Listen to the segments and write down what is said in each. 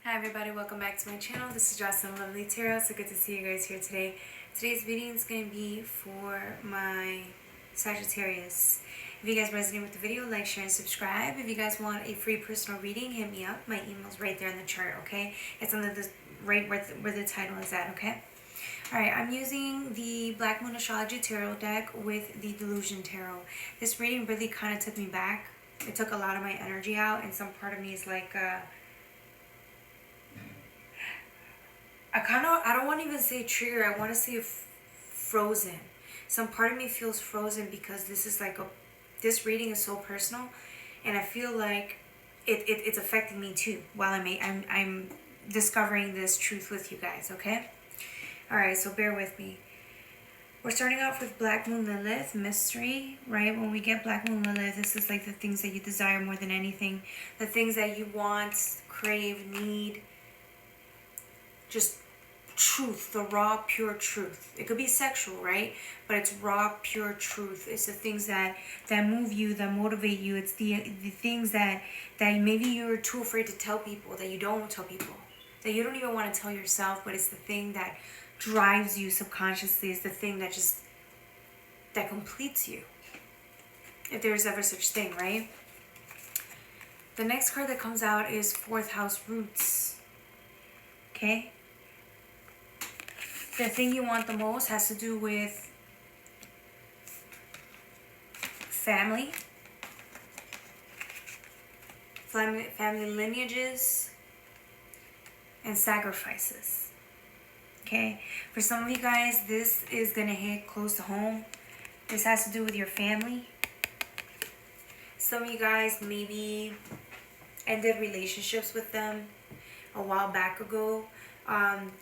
Hi everybody, welcome back to my channel. This is Jocelyn Lovely Tarot. So good to see you guys here today. Today's video is going to be for my Sagittarius. If you guys resonate with the video, like, share, and subscribe. If you guys want a free personal reading, hit me up. My email's right there in the chart, okay? It's under the right where the title is at, okay? Alright, I'm using the Black Moon Astrology Tarot deck with the Delusion Tarot. This reading really kind of took me back. It took a lot of my energy out, and some part of me is like, I don't want to even say trigger, I want to say frozen. Some part of me feels frozen because this is like this reading is so personal, and I feel like it's affecting me too while I'm discovering this truth with you guys, okay? Alright, so bear with me. We're starting off with Black Moon Lilith, mystery, right? When we get Black Moon Lilith, this is like the things that you desire more than anything. The things that you want, crave, need. Just truth, the raw, pure truth. It could be sexual, right? But it's raw, pure truth. It's the things that move you, that motivate you. It's the things that maybe you're too afraid to tell people, that you don't tell people, that you don't even want to tell yourself, but it's the thing that drives you subconsciously. It's the thing that completes you, if there's ever such thing, right? The next card that comes out is Fourth House Roots. Okay? The thing you want the most has to do with family lineages, and sacrifices. Okay? For some of you guys, this is going to hit close to home. This has to do with your family. Some of you guys maybe ended relationships with them a while back ago.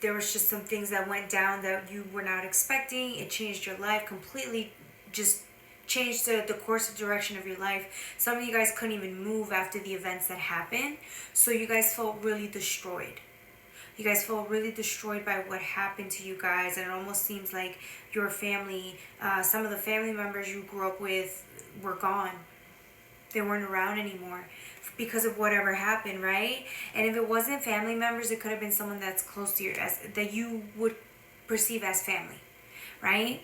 There was just some things that went down that you were not expecting. It changed your life completely, just changed the course of direction of your life. Some of you guys couldn't even move after the events that happened, so you guys felt really destroyed. You guys felt really destroyed by what happened to you guys, and it almost seems like your family, some of the family members you grew up with were gone. They weren't around anymore because of whatever happened, right? And if it wasn't family members, it could have been someone that's close to you, that you would perceive as family, right?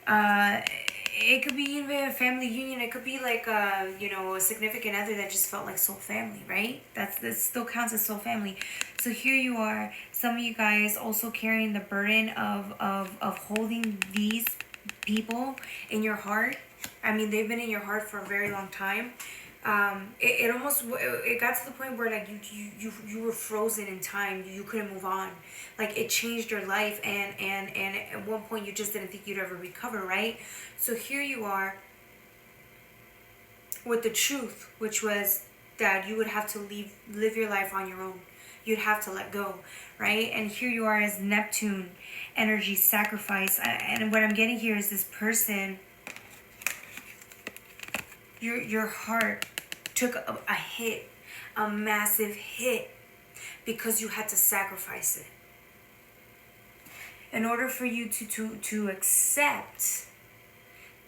It could be even a family union. It could be like a significant other that just felt like soul family, right? That still counts as soul family. So here you are, some of you guys also carrying the burden of holding these people in your heart. I mean, they've been in your heart for a very long time. It got to the point where like you were frozen in time. You couldn't move on. Like it changed your life, and at one point you just didn't think you'd ever recover, right? So here you are with the truth, which was that you would have to live your life on your own. You'd have to let go, right? And here you are as Neptune energy, sacrifice. And what I'm getting here is this person, your heart took a hit, a massive hit, because you had to sacrifice it. In order for you to accept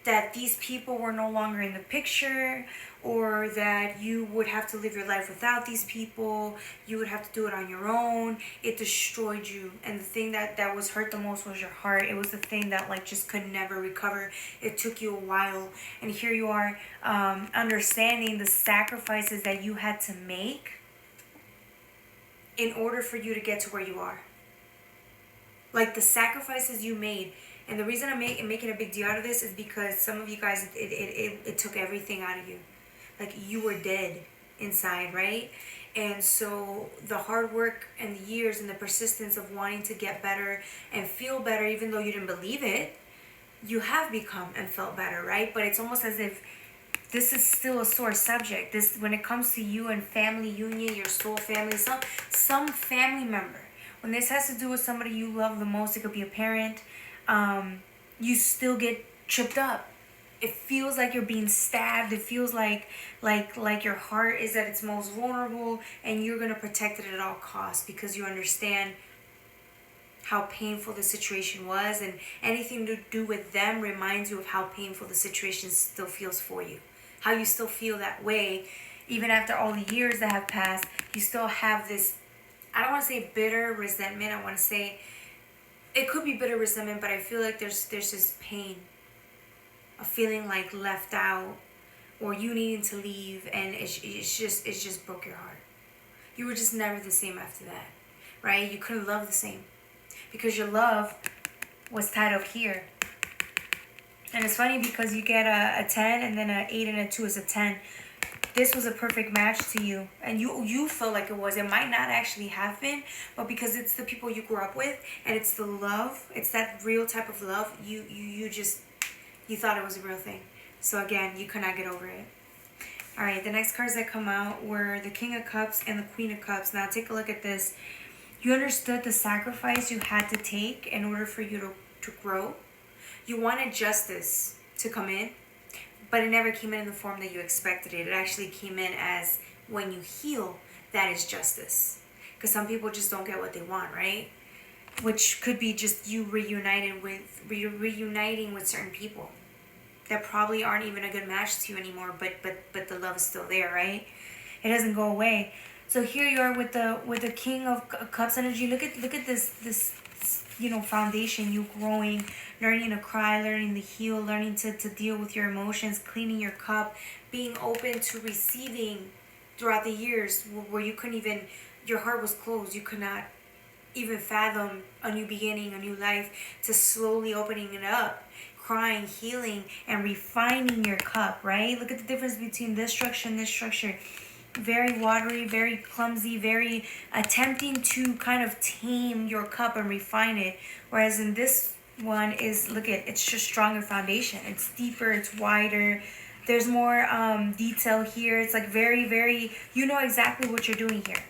that these people were no longer in the picture, or that you would have to live your life without these people, you would have to do it on your own, it destroyed you. And the thing that was hurt the most was your heart. It was the thing that like just could never recover. It took you a while, and here you are understanding the sacrifices that you had to make in order for you to get to where you are. Like the sacrifices you made. And the reason I'm making a big deal out of this is because some of you guys, it took everything out of you. Like you were dead inside, right? And so the hard work and the years and the persistence of wanting to get better and feel better, even though you didn't believe it, you have become and felt better, right? But it's almost as if this is still a sore subject. This, when it comes to you and family union, your soul family, some family member. When this has to do with somebody you love the most, it could be a parent. You still get tripped up. It feels like you're being stabbed. It feels like your heart is at its most vulnerable, and you're going to protect it at all costs because you understand how painful the situation was, and anything to do with them reminds you of how painful the situation still feels for you. How you still feel that way, even after all the years that have passed, you still have this I don't want to say bitter resentment. I want to say it could be bitter resentment, but I feel like there's this pain, a feeling like left out, or you needing to leave, and it's just broke your heart. You were just never the same after that, right? You couldn't love the same because your love was tied up here. And it's funny because you get a 10 and then an 8 and a 2 is a 10. This was a perfect match to you, and you feel like it was. It might not actually have been, but because it's the people you grew up with, and it's the love, it's that real type of love, you thought it was a real thing. So again, you could not get over it. All right, the next cards that come out were the King of Cups and the Queen of Cups. Now take a look at this. You understood the sacrifice you had to take in order for you to grow. You wanted justice to come in, but it never came in the form that you expected it. It actually came in as when you heal, that is justice. Because some people just don't get what they want, right? Which could be just you reuniting with certain people that probably aren't even a good match to you anymore, but the love is still there, right? It doesn't go away. So here you are with the King of Cups energy. Look at this foundation, you growing, learning to cry, learning to heal, learning to deal with your emotions, cleaning your cup, being open to receiving throughout the years where you couldn't even, your heart was closed, you could not even fathom a new beginning, a new life, to slowly opening it up, crying, healing, and refining your cup, right? Look at the difference between this structure and this structure. Very watery, very clumsy, very attempting to kind of tame your cup and refine it. Whereas in this one is, look at, it's just stronger foundation. It's deeper, it's wider. There's more detail here. It's like very, very, you know exactly what you're doing here.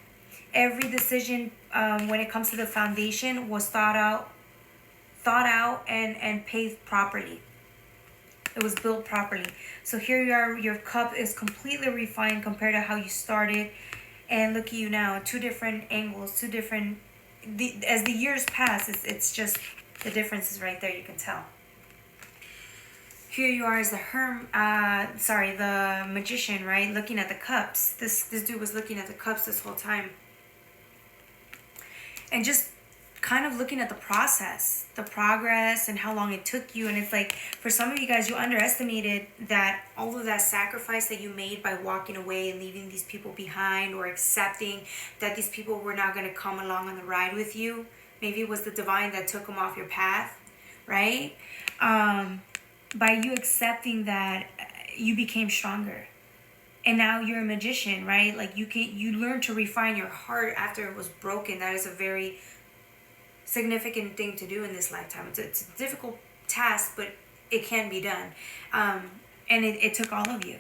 Every decision when it comes to the foundation was thought out and paved properly. It was built properly. So here you are, your cup is completely refined compared to how you started. And look at you now, two different angles, two different, as the years pass, it's just, the difference is right there, you can tell. Here you are as the the magician, right? Looking at the cups. This dude was looking at the cups this whole time. And just kind of looking at the process, the progress, and how long it took you. And it's like, for some of you guys, you underestimated that all of that sacrifice that you made by walking away and leaving these people behind, or accepting that these people were not going to come along on the ride with you. Maybe it was the divine that took them off your path, right? By you accepting that, you became stronger. And now you're a magician, right? Like you learn to refine your heart after it was broken. That is a very significant thing to do in this lifetime. It's a difficult task, but it can be done. And it took all of you.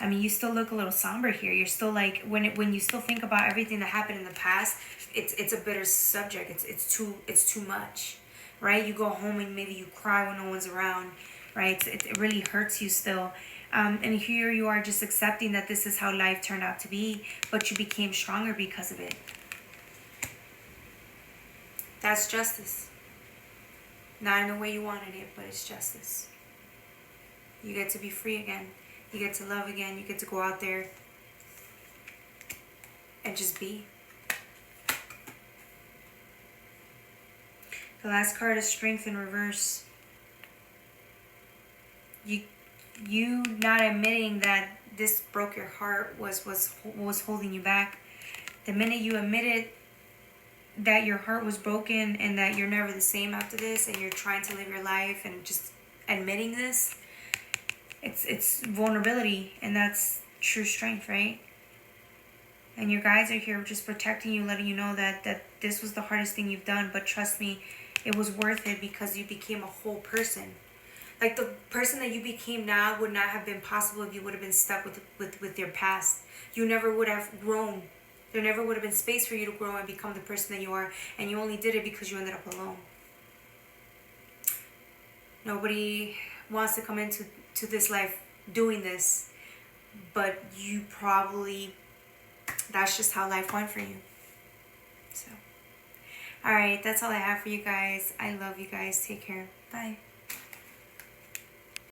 I mean, you still look a little somber here. You're still like, when you still think about everything that happened in the past, it's a bitter subject. It's too much, right? You go home and maybe you cry when no one's around, right? It really hurts you still. And here you are just accepting that this is how life turned out to be, but you became stronger because of it. That's justice. Not in the way you wanted it, but it's justice. You get to be free again. You get to love again. You get to go out there and just be. The last card is Strength in reverse. You not admitting that this broke your heart was holding you back. The minute you admitted that your heart was broken and that you're never the same after this, and you're trying to live your life and just admitting this, it's vulnerability, and that's true strength, right? And your guides are here just protecting you, letting you know that this was the hardest thing you've done, but trust me, it was worth it, because you became a whole person. Like, the person that you became now would not have been possible if you would have been stuck with your past. You never would have grown. There never would have been space for you to grow and become the person that you are, and you only did it because you ended up alone. Nobody wants to come into this life doing this, but you probably, that's just how life went for you. So, alright, that's all I have for you guys. I love you guys. Take care. Bye.